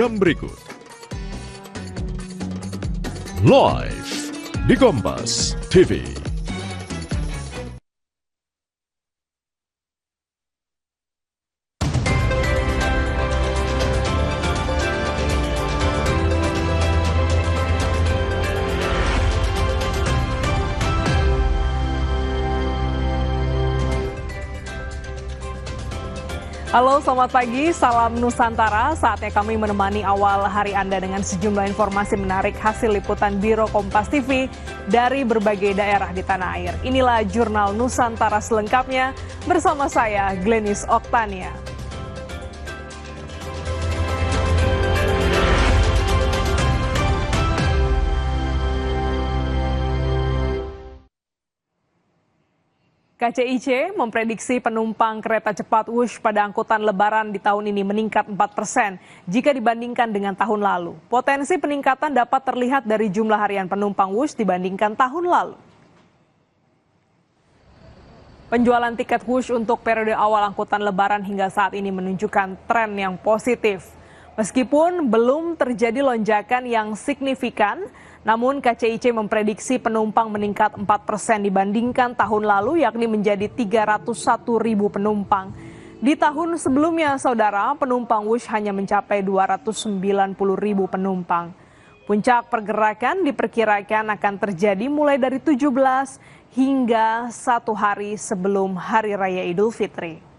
program berikut. Live di Kompas TV. Halo, selamat pagi, salam Nusantara. Saatnya kami menemani awal hari Anda dengan sejumlah informasi menarik hasil liputan Biro Kompas TV dari berbagai daerah di tanah air. Inilah Jurnal Nusantara selengkapnya bersama saya, Glenis Oktania. KCIC memprediksi penumpang kereta cepat Wush pada angkutan lebaran di tahun ini meningkat 4% jika dibandingkan dengan tahun lalu. Potensi peningkatan dapat terlihat dari jumlah harian penumpang Wush dibandingkan tahun lalu. Penjualan tiket Wush untuk periode awal angkutan lebaran hingga saat ini menunjukkan tren yang positif. Meskipun belum terjadi lonjakan yang signifikan, namun KCIC memprediksi penumpang meningkat 4% dibandingkan tahun lalu, yakni menjadi 301.000 penumpang. Di tahun sebelumnya, saudara, penumpang Wush hanya mencapai 290.000 penumpang. Puncak pergerakan diperkirakan akan terjadi mulai dari 17 hingga 1 hari sebelum Hari Raya Idul Fitri.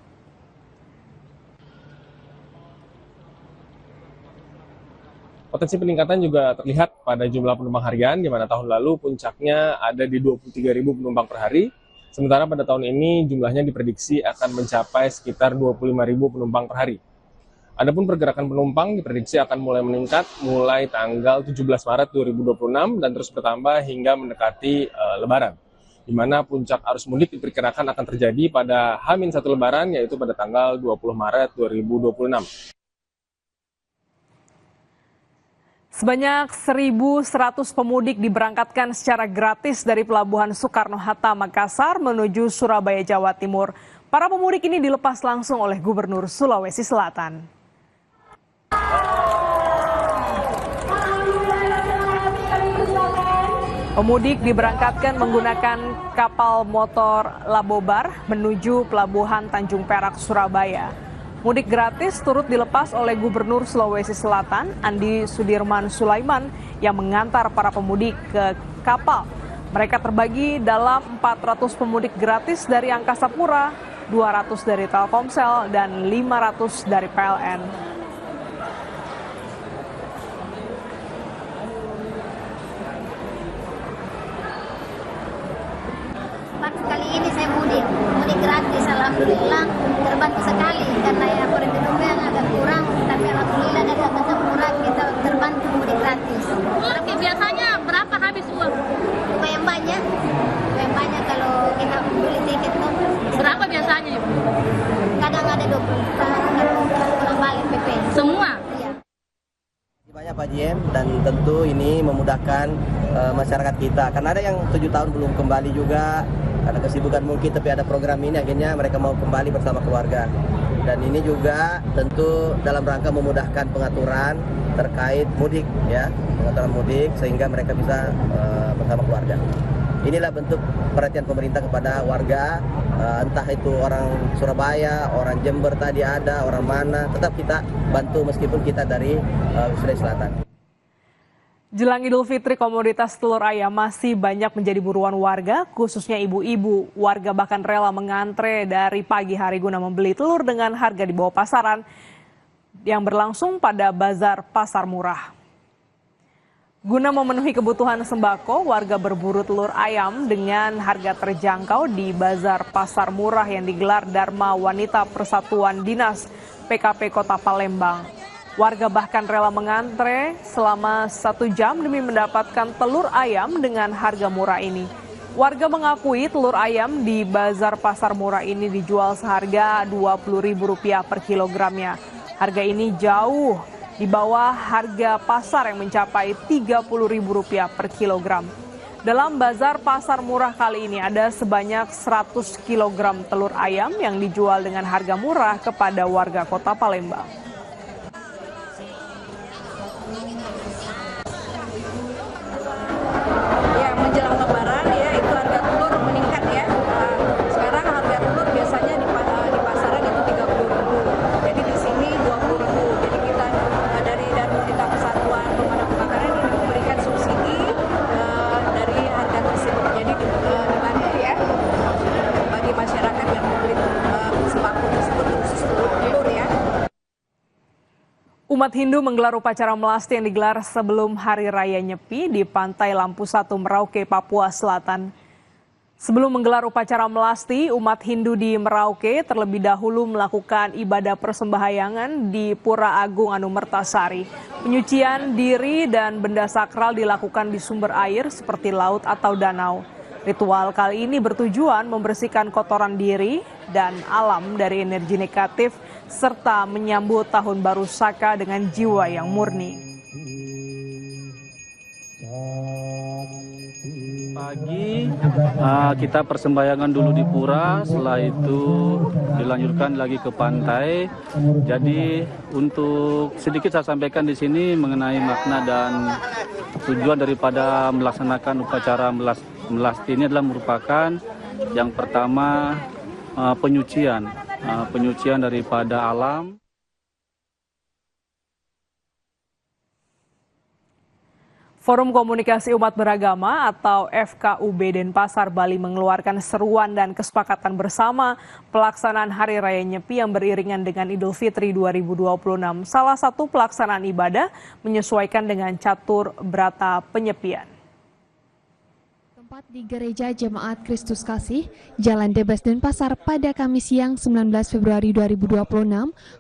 Potensi peningkatan juga terlihat pada jumlah penumpang harian, di mana tahun lalu puncaknya ada di 23.000 penumpang per hari, sementara pada tahun ini jumlahnya diprediksi akan mencapai sekitar 25.000 penumpang per hari. Adapun pergerakan penumpang diprediksi akan mulai meningkat mulai tanggal 17 Maret 2026 dan terus bertambah hingga mendekati Lebaran, di mana puncak arus mudik diperkirakan akan terjadi pada H-1 Lebaran, yaitu pada tanggal 20 Maret 2026. Sebanyak 1.100 pemudik diberangkatkan secara gratis dari Pelabuhan Soekarno-Hatta, Makassar menuju Surabaya, Jawa Timur. Para pemudik ini dilepas langsung oleh Gubernur Sulawesi Selatan. Pemudik diberangkatkan menggunakan kapal motor Labobar menuju Pelabuhan Tanjung Perak, Surabaya. Mudik gratis turut dilepas oleh Gubernur Sulawesi Selatan, Andi Sudirman Sulaiman, yang mengantar para pemudik ke kapal. Mereka terbagi dalam 400 pemudik gratis dari Angkasa Pura, 200 dari Telkomsel, dan 500 dari PLN. Kali ini saya mudik gratis, alhamdulillah terbantu sekali karena ya perekonomian agak kurang, tapi alhamdulillah dari Angkasa Pura kita terbantu mudik gratis. Oke, biasanya berapa habis uang? Lumayan banyak kalau kita beli tiket tuh. Berapa biasanya, Ibu? Kadang ada 20, kadang balik PP. Semua? Iya. Banyak Pak Jiem, dan tentu ini memudahkan masyarakat kita. Karena ada yang 7 tahun belum kembali juga, karena kesibukan mungkin, tapi ada program ini akhirnya mereka mau kembali bersama keluarga. Dan ini juga tentu dalam rangka memudahkan pengaturan terkait mudik, ya, pengaturan mudik sehingga mereka bisa bersama keluarga. Inilah bentuk perhatian pemerintah kepada warga, entah itu orang Surabaya, orang Jember tadi ada, orang mana, tetap kita bantu meskipun kita dari Sulawesi Selatan. Jelang Idul Fitri, komoditas telur ayam masih banyak menjadi buruan warga, khususnya ibu-ibu. Warga bahkan rela mengantre dari pagi hari guna membeli telur dengan harga di bawah pasaran yang berlangsung pada Bazar Pasar Murah. Guna memenuhi kebutuhan sembako, warga berburu telur ayam dengan harga terjangkau di Bazar Pasar Murah yang digelar Dharma Wanita Persatuan Dinas PKP Kota Palembang. Warga bahkan rela mengantre selama 1 jam demi mendapatkan telur ayam dengan harga murah ini. Warga mengakui telur ayam di Bazar Pasar Murah ini dijual seharga Rp20.000 per kilogramnya. Harga ini jauh di bawah harga pasar yang mencapai Rp30.000 per kilogram. Dalam Bazar Pasar Murah kali ini ada sebanyak 100 kg telur ayam yang dijual dengan harga murah kepada warga Kota Palembang. Umat Hindu menggelar upacara melasti yang digelar sebelum Hari Raya Nyepi di Pantai Lampu 1 Merauke, Papua Selatan. Sebelum menggelar upacara melasti, umat Hindu di Merauke terlebih dahulu melakukan ibadah persembahyangan di Pura Agung Anumertasari. Penyucian diri dan benda sakral dilakukan di sumber air seperti laut atau danau. Ritual kali ini bertujuan membersihkan kotoran diri dan alam dari energi negatif serta menyambut Tahun Baru Saka dengan jiwa yang murni. Pagi kita persembahyangan dulu di pura, setelah itu dilanjutkan lagi ke pantai. Jadi untuk sedikit saya sampaikan di sini mengenai makna dan tujuan daripada melaksanakan upacara melasti ini adalah merupakan yang pertama penyucian daripada alam. Forum Komunikasi Umat Beragama atau FKUB Denpasar Bali mengeluarkan seruan dan kesepakatan bersama pelaksanaan Hari Raya Nyepi yang beriringan dengan Idul Fitri 2026. Salah satu pelaksanaan ibadah menyesuaikan dengan catur berata penyepian. Tempat di Gereja Jemaat Kristus Kasih, Jalan Debes Denpasar pada Kamis siang 19 Februari 2026,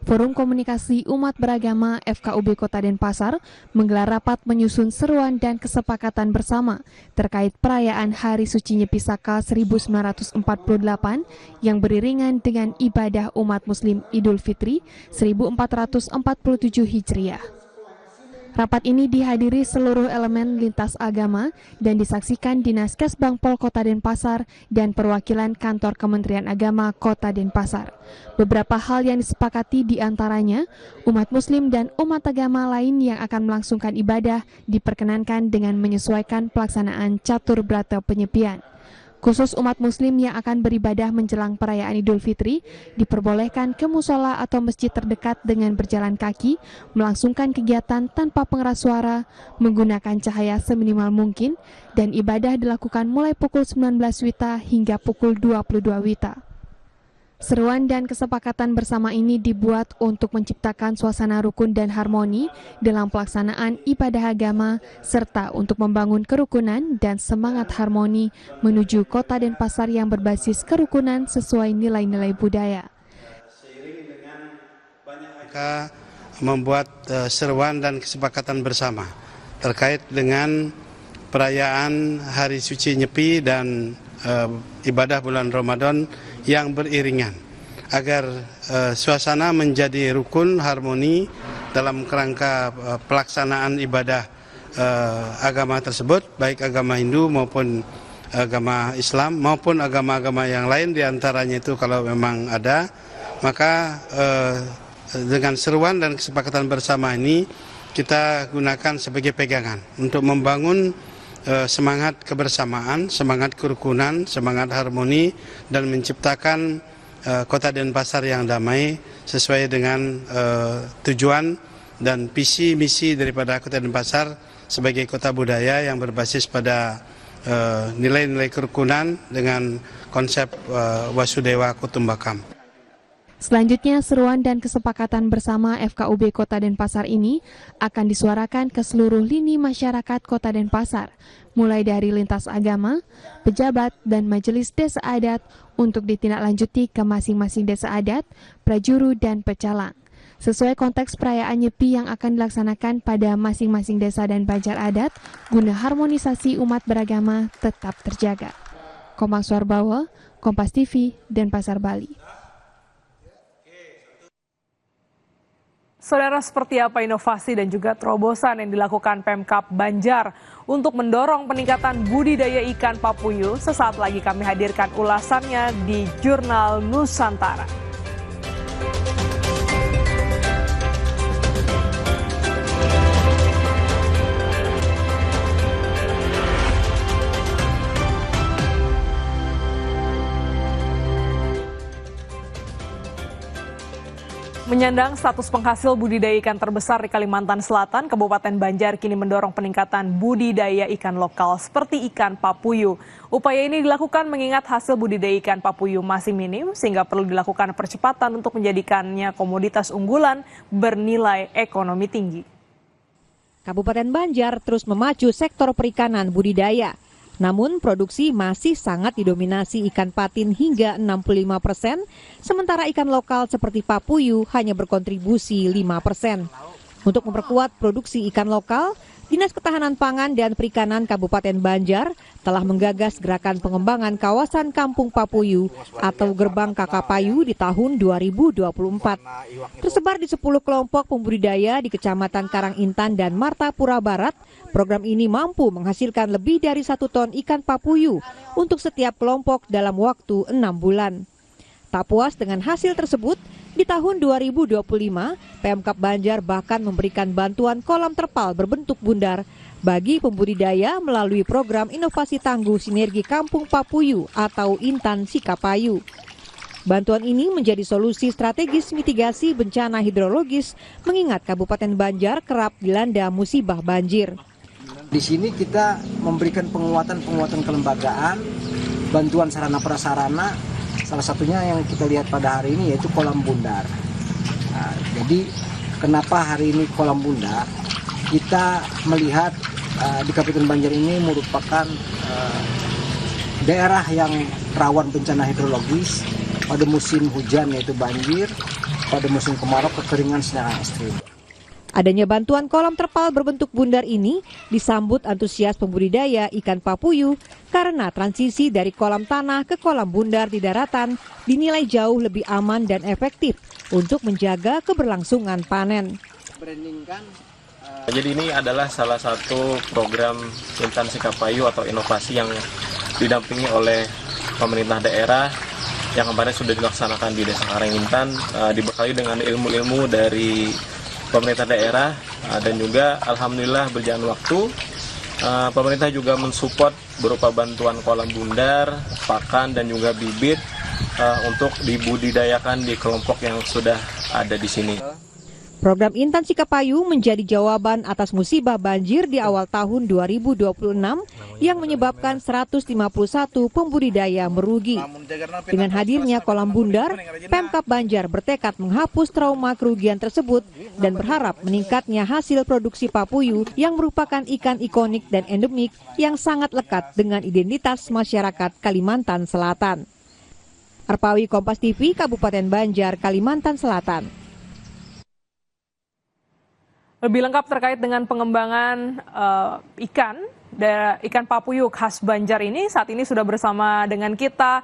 Forum Komunikasi Umat Beragama FKUB Kota Denpasar menggelar rapat menyusun seruan dan kesepakatan bersama terkait perayaan Hari Suci Nyepi Saka 1948 yang beriringan dengan ibadah umat Muslim Idul Fitri 1447 Hijriah. Rapat ini dihadiri seluruh elemen lintas agama dan disaksikan Dinas Kesbangpol Kota Denpasar dan perwakilan Kantor Kementerian Agama Kota Denpasar. Beberapa hal yang disepakati diantaranya, umat Muslim dan umat agama lain yang akan melangsungkan ibadah diperkenankan dengan menyesuaikan pelaksanaan catur berata penyepian. Khusus umat Muslim yang akan beribadah menjelang perayaan Idul Fitri diperbolehkan ke musola atau masjid terdekat dengan berjalan kaki, melangsungkan kegiatan tanpa pengeras suara, menggunakan cahaya seminimal mungkin, dan ibadah dilakukan mulai pukul 19 WITA hingga pukul 22 WITA. Seruan dan kesepakatan bersama ini dibuat untuk menciptakan suasana rukun dan harmoni dalam pelaksanaan ibadah agama, serta untuk membangun kerukunan dan semangat harmoni menuju Kota Denpasar yang berbasis kerukunan sesuai nilai-nilai budaya. Mereka membuat seruan dan kesepakatan bersama terkait dengan perayaan Hari Suci Nyepi dan ibadah bulan Ramadan yang beriringan agar suasana menjadi rukun harmoni dalam kerangka pelaksanaan ibadah agama tersebut, baik agama Hindu maupun agama Islam maupun agama-agama yang lain, diantaranya itu kalau memang ada, maka dengan seruan dan kesepakatan bersama ini kita gunakan sebagai pegangan untuk membangun semangat kebersamaan, semangat kerukunan, semangat harmoni, dan menciptakan Kota Denpasar yang damai sesuai dengan tujuan dan visi misi daripada Kota Denpasar sebagai kota budaya yang berbasis pada nilai-nilai kerukunan dengan konsep Wasudewa Kutumbakam. Selanjutnya, seruan dan kesepakatan bersama FKUB Kota Denpasar ini akan disuarakan ke seluruh lini masyarakat Kota Denpasar, mulai dari lintas agama, pejabat, dan majelis desa adat untuk ditindaklanjuti ke masing-masing desa adat, prajuru, dan pecalang. Sesuai konteks perayaan Nyepi yang akan dilaksanakan pada masing-masing desa dan banjar adat, guna harmonisasi umat beragama tetap terjaga. Komang Suarbawa, Kompas TV, Denpasar, Bali. Saudara, seperti apa inovasi dan juga terobosan yang dilakukan Pemkab Banjar untuk mendorong peningkatan budidaya ikan papuyu? Sesaat lagi kami hadirkan ulasannya di Jurnal Nusantara. Menyandang status penghasil budidaya ikan terbesar di Kalimantan Selatan, Kabupaten Banjar kini mendorong peningkatan budidaya ikan lokal seperti ikan papuyu. Upaya ini dilakukan mengingat hasil budidaya ikan papuyu masih minim sehingga perlu dilakukan percepatan untuk menjadikannya komoditas unggulan bernilai ekonomi tinggi. Kabupaten Banjar terus memacu sektor perikanan budidaya. Namun produksi masih sangat didominasi ikan patin hingga 65%, sementara ikan lokal seperti papuyu hanya berkontribusi 5%. Untuk memperkuat produksi ikan lokal, Dinas Ketahanan Pangan dan Perikanan Kabupaten Banjar telah menggagas gerakan pengembangan kawasan Kampung Papuyu atau Gerbang Kakapayu di tahun 2024. Tersebar di 10 kelompok pembudidaya di Kecamatan Karangintan dan Martapura Barat, program ini mampu menghasilkan lebih dari 1 ton ikan papuyu untuk setiap kelompok dalam waktu 6 bulan. Tak puas dengan hasil tersebut, di tahun 2025, Pemkab Banjar bahkan memberikan bantuan kolam terpal berbentuk bundar bagi pembudidaya melalui program inovasi tangguh sinergi Kampung Papuyu atau Intan Sikapayu. Bantuan ini menjadi solusi strategis mitigasi bencana hidrologis mengingat Kabupaten Banjar kerap dilanda musibah banjir. Di sini kita memberikan penguatan kelembagaan, bantuan sarana prasarana. Salah satunya yang kita lihat pada hari ini yaitu kolam bundar. Nah, jadi kenapa hari ini kolam bundar? Kita melihat di Kabupaten Banjar ini merupakan daerah yang rawan bencana hidrologis pada musim hujan yaitu banjir, pada musim kemarau kekeringan secara ekstrim. Adanya bantuan kolam terpal berbentuk bundar ini disambut antusias pembudidaya ikan papuyu karena transisi dari kolam tanah ke kolam bundar di daratan dinilai jauh lebih aman dan efektif untuk menjaga keberlangsungan panen. Jadi ini adalah salah satu program Intan Sikapayu atau inovasi yang didampingi oleh pemerintah daerah yang kemarin sudah dilaksanakan di Desa Karangintan, dibekali dengan ilmu-ilmu dari pemerintah daerah dan juga alhamdulillah berjalan waktu pemerintah juga mensupport berupa bantuan kolam bundar, pakan dan juga bibit untuk dibudidayakan di kelompok yang sudah ada di sini. Program Intan Sikapayu menjadi jawaban atas musibah banjir di awal tahun 2026 yang menyebabkan 151 pembudidaya merugi. Dengan hadirnya kolam bundar, Pemkab Banjar bertekad menghapus trauma kerugian tersebut dan berharap meningkatnya hasil produksi papuyu yang merupakan ikan ikonik dan endemik yang sangat lekat dengan identitas masyarakat Kalimantan Selatan. Arpawi, Kompas TV, Kabupaten Banjar, Kalimantan Selatan. Lebih lengkap terkait dengan pengembangan ikan papuyu khas Banjar ini, saat ini sudah bersama dengan kita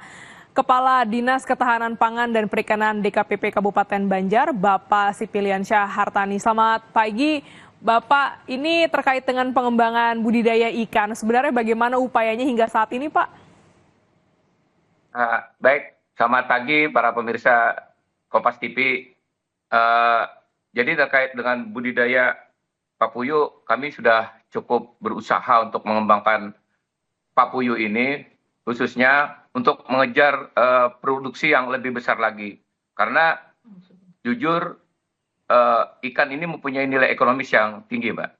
Kepala Dinas Ketahanan Pangan dan Perikanan DKPP Kabupaten Banjar, Bapak Sipiliansyah Hartani. Selamat pagi, Bapak. Ini terkait dengan pengembangan budidaya ikan. Sebenarnya bagaimana upayanya hingga saat ini, Pak? Baik, selamat pagi para pemirsa Kompas TV. Jadi terkait dengan budidaya papuyu, kami sudah cukup berusaha untuk mengembangkan papuyu ini, khususnya untuk mengejar produksi yang lebih besar lagi. Karena jujur ikan ini mempunyai nilai ekonomis yang tinggi, Mbak.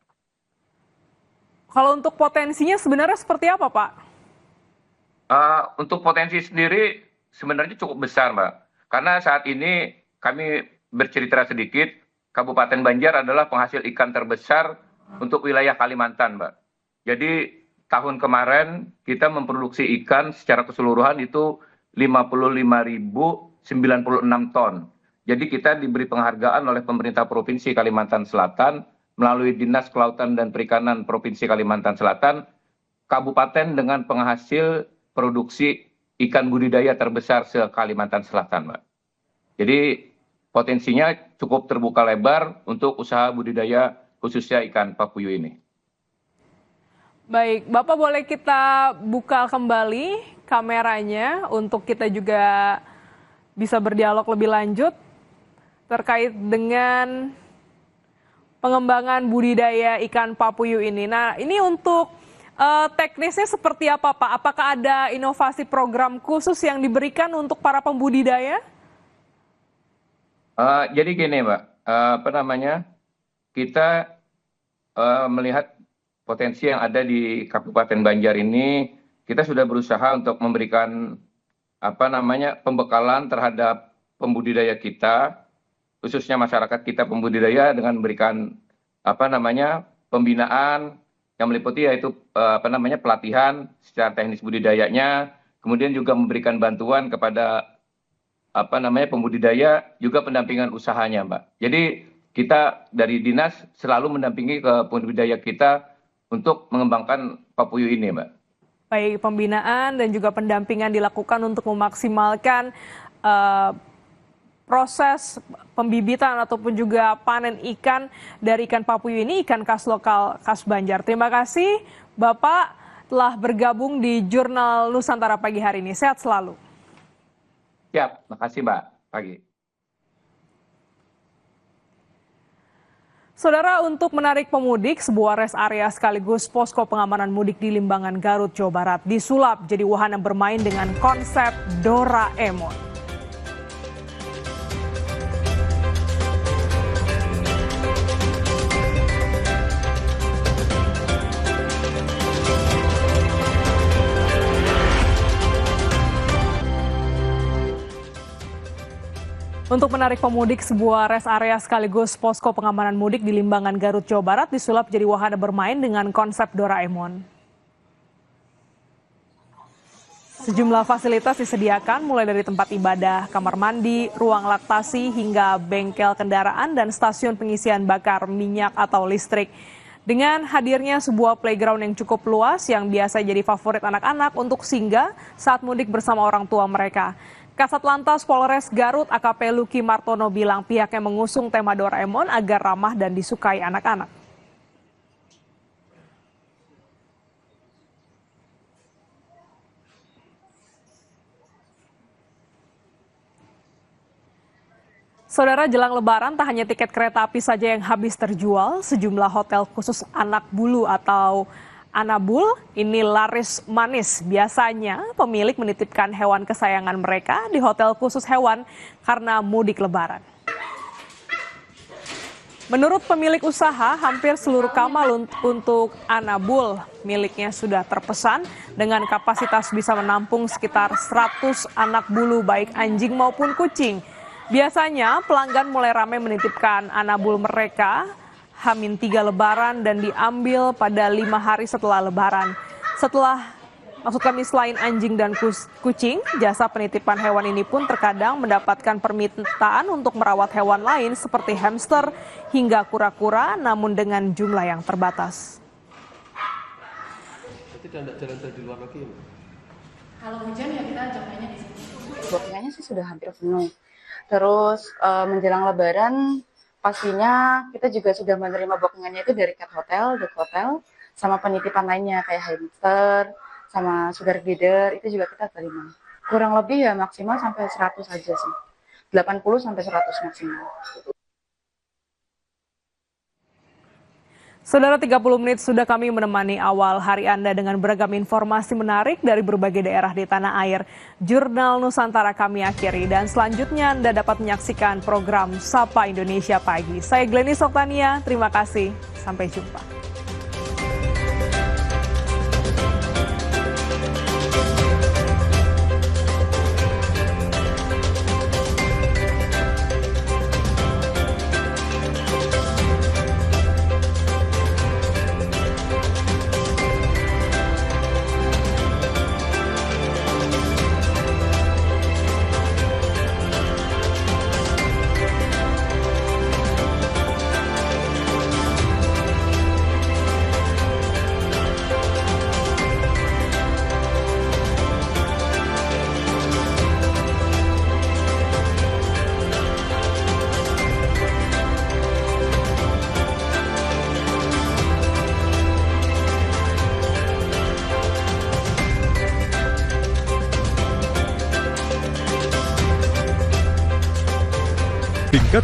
Kalau untuk potensinya sebenarnya seperti apa, Pak? Untuk potensi sendiri sebenarnya cukup besar, Mbak. Karena saat ini kami bercerita sedikit, Kabupaten Banjar adalah penghasil ikan terbesar untuk wilayah Kalimantan, Mbak. Jadi tahun kemarin kita memproduksi ikan secara keseluruhan itu 55.096 ton. Jadi kita diberi penghargaan oleh pemerintah Provinsi Kalimantan Selatan melalui Dinas Kelautan dan Perikanan Provinsi Kalimantan Selatan, kabupaten dengan penghasil produksi ikan budidaya terbesar se-Kalimantan Selatan, Mbak. Jadi potensinya cukup terbuka lebar untuk usaha budidaya khususnya ikan papuyu ini. Baik, Bapak boleh kita buka kembali kameranya untuk kita juga bisa berdialog lebih lanjut terkait dengan pengembangan budidaya ikan papuyu ini. Nah, ini untuk teknisnya seperti apa, Pak? Apakah ada inovasi program khusus yang diberikan untuk para pembudidaya? Jadi gini Mbak, kita melihat potensi yang ada di Kabupaten Banjar ini, kita sudah berusaha untuk memberikan pembekalan terhadap pembudidaya kita, khususnya masyarakat kita pembudidaya dengan memberikan pembinaan yang meliputi yaitu pelatihan secara teknis budidayanya, kemudian juga memberikan bantuan kepada pembudidaya, juga pendampingan usahanya, Mbak. Jadi kita dari dinas selalu mendampingi ke pembudidaya kita untuk mengembangkan papuyu ini, Mbak. Baik, pembinaan dan juga pendampingan dilakukan untuk memaksimalkan proses pembibitan ataupun juga panen ikan dari ikan papuyu ini, ikan khas lokal khas Banjar. Terima kasih Bapak telah bergabung di Jurnal Nusantara pagi hari ini. Sehat selalu. Siap, makasih Mbak. Pagi. Saudara, untuk menarik pemudik, sebuah rest area sekaligus posko pengamanan mudik di Limbangan, Garut, Jawa Barat disulap jadi wahana bermain dengan konsep Doraemon. Untuk menarik pemudik, sebuah rest area sekaligus posko pengamanan mudik di Limbangan, Garut, Jawa Barat disulap jadi wahana bermain dengan konsep Doraemon. Sejumlah fasilitas disediakan mulai dari tempat ibadah, kamar mandi, ruang laktasi, hingga bengkel kendaraan dan stasiun pengisian bakar minyak atau listrik. Dengan hadirnya sebuah playground yang cukup luas yang biasa jadi favorit anak-anak untuk singgah saat mudik bersama orang tua mereka. Kasat Lantas Polres Garut AKP Luki Martono bilang pihaknya mengusung tema Doraemon agar ramah dan disukai anak-anak. Saudara, jelang Lebaran tak hanya tiket kereta api saja yang habis terjual, sejumlah hotel khusus anak bulu atau Anabul ini laris manis. Biasanya pemilik menitipkan hewan kesayangan mereka di hotel khusus hewan karena mudik Lebaran. Menurut pemilik usaha, hampir seluruh kamar untuk Anabul miliknya sudah terpesan dengan kapasitas bisa menampung sekitar 100 anak bulu baik anjing maupun kucing. Biasanya pelanggan mulai ramai menitipkan Anabul mereka H-3 Lebaran dan diambil pada 5 hari setelah Lebaran. Setelah selain anjing dan kucing, jasa penitipan hewan ini pun terkadang mendapatkan permintaan untuk merawat hewan lain seperti hamster hingga kura-kura, namun dengan jumlah yang terbatas. Tidak jalan-jalan di luar lagi? Kalau hujan ya kita jalannya di sini. Bookingannya sih sudah hampir penuh. Terus menjelang Lebaran pastinya kita juga sudah menerima bookingannya itu dari cat hotel, dog hotel, sama penitipan lainnya kayak hamster, sama sugar glider, itu juga kita terima. Kurang lebih ya maksimal sampai 100 aja sih. 80 sampai 100 maksimal. Saudara, 30 menit sudah kami menemani awal hari Anda dengan beragam informasi menarik dari berbagai daerah di tanah air. Jurnal Nusantara kami akhiri dan selanjutnya Anda dapat menyaksikan program Sapa Indonesia Pagi. Saya Glenny Soktania, terima kasih. Sampai jumpa.